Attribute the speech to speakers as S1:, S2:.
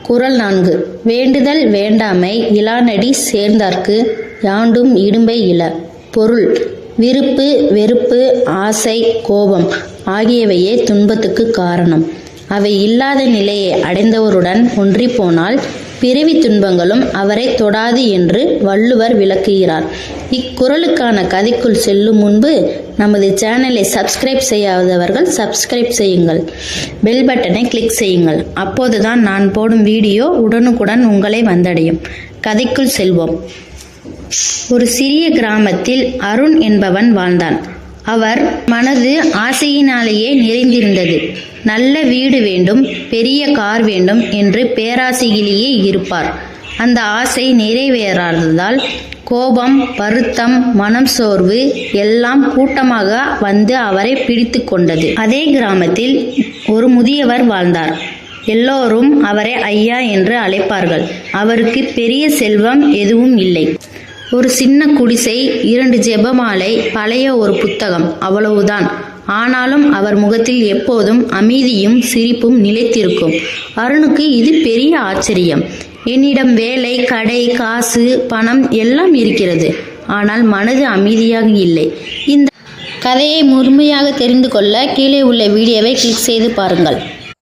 S1: குறள் 4. வேண்டுதல் வேண்டாமை இலானடி சேர்ந்தார்க்கு யாண்டும் இடும்பை இல. பொருள்: விருப்பு, வெறுப்பு, ஆசை, கோபம் ஆகியவையே துன்பத்துக்கு காரணம். அவை இல்லாத நிலையை அடைந்தவருடன் ஒன்றி போனால் பிறவி துன்பங்களும் அவரை தொடாது என்று வள்ளுவர் விளக்குகிறார். இக்குறளுக்கான கதைக்குள் செல்லும் முன்பு நமது சேனலை சப்ஸ்கிரைப் செய்யாதவர்கள் சப்ஸ்கிரைப் செய்யுங்கள். பெல் பட்டனை கிளிக் செய்யுங்கள். அப்போதுதான் நான் போடும் வீடியோ உடனுக்குடன் உங்களை வந்தடையும். கதைக்குள் செல்வோம். ஒரு சிறிய கிராமத்தில் அருண் என்பவன் வாழ்ந்தான். அவர் மனது ஆசையினாலேயே நிறைந்திருந்தது. நல்ல வீடு வேண்டும், பெரிய கார் வேண்டும் என்று பேராசையிலேயே இருப்பார். அந்த ஆசை நிறைவேறாததால் கோபம், வருத்தம், மனம் சோர்வு எல்லாம் கூட்டமாக வந்து அவரை பிடித்து கொண்டது. அதே கிராமத்தில் ஒரு முதியவர் வாழ்ந்தார். எல்லோரும் அவரை ஐயா என்று அழைப்பார்கள். அவருக்கு பெரிய செல்வம் எதுவும் இல்லை. ஒரு சின்ன குடிசை, 2 ஜெபமாலை, பழைய ஒரு புத்தகம், அவ்வளவுதான். ஆனாலும் அவர் முகத்தில் எப்போதும் அமைதியும் சிரிப்பும் நிலைத்திருக்கும். அருணுக்கு இது பெரிய ஆச்சரியம். என்னிடம் வேலை, கடை, காசு, பணம் எல்லாம் இருக்கிறது. ஆனால் மனது அமைதியாக இல்லை. இந்த கதையை முழுமையாக தெரிந்து கொள்ள கீழே உள்ள வீடியோவை கிளிக் செய்து பாருங்கள்.